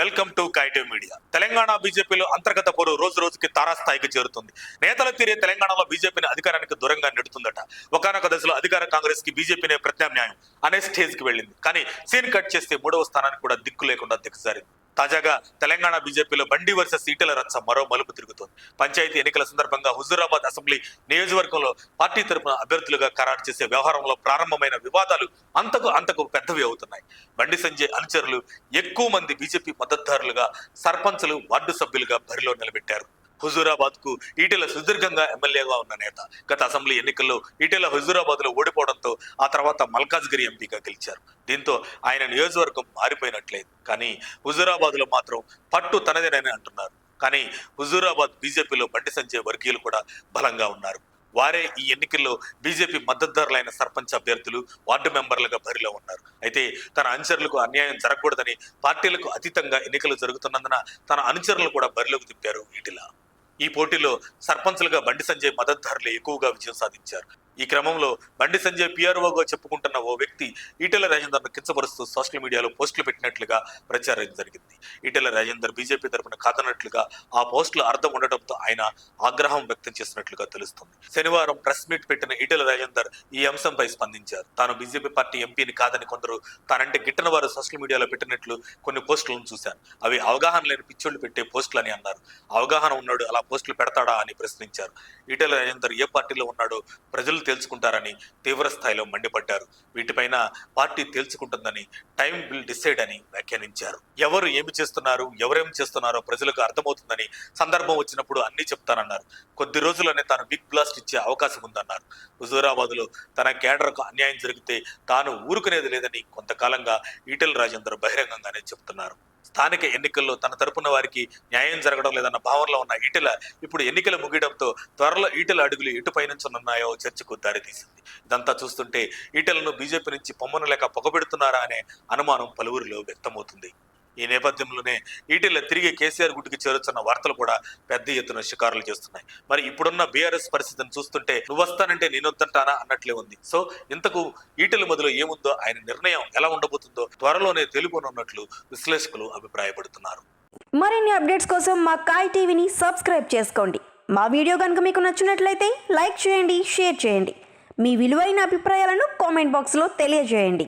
Welcome to కైటివ్ media. Telangana బీజేపీలో అంతర్గత పోరు రోజు రోజుకి తారాస్థాయికి చేరుతుంది. నేతల తీరే తెలంగాణలో బీజేపీని అధికారానికి దూరంగా నెడుతుందట. ఒకనొక దశలో అధికార కాంగ్రెస్ కి బీజేపీనే ప్రత్యామ్నాయం అనే స్టేజ్ కి వెళ్ళింది. కానీ సీన్ కట్ చేస్తే 3వ స్థానానికి కూడా దిక్కు లేకుండా దిగజారింది. తాజాగా తెలంగాణ బీజేపీలో బండి వర్సెస్ ఈటెల రచ్చ మరో మలుపు తిరుగుతోంది. పంచాయతీ ఎన్నికల సందర్భంగా హుజూరాబాద్ అసెంబ్లీ నియోజకవర్గంలో పార్టీ తరపున అభ్యర్థులుగా ఖరారు చేసే వ్యవహారంలో ప్రారంభమైన వివాదాలు అంతకు పెద్దవి అవుతున్నాయి. బండి సంజయ్ అనుచరులు ఎక్కువ మంది బీజేపీ మద్దతుదారులుగా సర్పంచులు, వార్డు సభ్యులుగా బరిలో నిలబెట్టారు. హుజూరాబాద్ కు ఈటెల సుదీర్ఘంగా ఎమ్మెల్యేగా ఉన్న నేత. గత అసెంబ్లీ ఎన్నికల్లో ఈటెల హుజూరాబాద్ లో ఓడిపోవడంతో ఆ తర్వాత మల్కాజ్గిరి ఎంపీగా గెలిచారు. దీంతో ఆయన నియోజకవర్గం మారిపోయినట్లేదు. కానీ హుజూరాబాద్ లో మాత్రం పట్టు తనదేనని అంటున్నారు. కానీ హుజూరాబాద్ బీజేపీలో బండి సంజయ్ వర్గీయులు కూడా బలంగా ఉన్నారు. వారే ఈ ఎన్నికల్లో బీజేపీ మద్దతుదారులైన సర్పంచ్ అభ్యర్థులు, వార్డు మెంబర్లుగా బరిలో ఉన్నారు. అయితే తన అనుచరులకు అన్యాయం జరగకూడదని పార్టీలకు అతీతంగా ఎన్నికలు జరుగుతున్నందున తన అనుచరులు కూడా బరిలోకి తిప్పారు ఈటెల. ఈ పోటీలో సర్పంచ్లుగా బండి సంజయ్ మద్దతుదారులు ఎక్కువగా విజయం సాధించారు. ఈ క్రమంలో బండి సంజయ్ పిఆర్ఓగా చెప్పుకుంటున్న ఓ వ్యక్తి ఈటెల రాజేందర్ను కించపరుస్తూ సోషల్ మీడియాలో పోస్టులు పెట్టినట్లుగా ప్రచారం జరిగింది. ఈటెల రాజేందర్ బీజేపీ తరపున కాదన్నట్లుగా ఆ పోస్టులు అర్థం ఉండటంతో ఆయన ఆగ్రహం వ్యక్తం చేసినట్లుగా తెలుస్తుంది. శనివారం ప్రెస్ మీట్ పెట్టిన ఈటెల రాజేందర్ ఈ అంశంపై స్పందించారు. తాను బీజేపీ పార్టీ ఎంపీని కాదని కొందరు తానంటే గిట్టన వారు సోషల్ మీడియాలో పెట్టినట్లు కొన్ని పోస్టులను చూశాను. అవి అవగాహన లేని పిచ్చోళ్లు పెట్టే పోస్టులు అని అన్నారు. అవగాహన ఉన్నాడు అలా పోస్టులు పెడతాడా అని ప్రశ్నించారు. ఈటెల రాజేందర్ ఏ పార్టీలో ఉన్నాడో ప్రజలు తేల్చుకుంటారని తీవ్ర స్థాయిలో మండిపడ్డారు. వీటిపైన పార్టీ తేల్చుకుంటుందని, టైం విల్ డిసైడ్ అని వ్యాఖ్యానించారు. ఎవరు ఏమి చేస్తున్నారు, ఎవరేమి చేస్తున్నారో ప్రజలకు అర్థమవుతుందని, సందర్భం వచ్చినప్పుడు అన్ని చెప్తానన్నారు. కొద్ది రోజుల్లోనే తాను బిగ్ బ్లాస్ట్ ఇచ్చే అవకాశం ఉందన్నారు. హుజూరాబాద్ లో తన కేడర్కు అన్యాయం జరిగితే తాను ఊరుకునేది లేదని కొంతకాలంగా ఈటెల రాజేందర్ బహిరంగంగానే చెప్తున్నారు. స్థానిక ఎన్నికల్లో తన తరపున వారికి న్యాయం జరగడం లేదన్న భావనలో ఉన్న ఈటెల ఇప్పుడు ఎన్నికలు ముగియడంతో త్వరలో ఈటెల అడుగులు ఎటు పయనించనున్నాయో చర్చకు దారితీసింది. ఇదంతా చూస్తుంటే ఈటెలను బీజేపీ నుంచి పొమ్మనలేక పొగబెడుతున్నారా అనే అనుమానం పలువురిలో వ్యక్తమవుతుంది. ఈ నేపథ్యంలోనే ఈటెల తిరిగి కేసీఆర్ గుట్టుకి చేరుతున్న వార్తలు కూడా పెద్ద ఎత్తున షికారులు చేస్తున్నాయి. మరి ఇప్పుడున్న బీఆర్ఎస్ పరిస్థితిని చూస్తుంటే నువ్వు వస్తానంటే నేనొద్దంటానా అన్నట్లే ఉంది. సో ఇంతకు ఈటెల మొదలు ఏముందో, ఆయన నిర్ణయం ఎలా ఉండబోతుందో త్వరలోనే తెలుగునున్నట్లు విశ్లేషకులు అభిప్రాయపడుతున్నారు. మరిన్ని అప్డేట్స్ కోసం మా కాయ్ టీవీని సబ్స్క్రైబ్ చేసుకోండి. మా వీడియో కనుక మీకు నచ్చినట్లయితే లైక్ చేయండి, షేర్ చేయండి. మీ విలువైన అభిప్రాయాలను కామెంట్ బాక్స్లో తెలియజేయండి.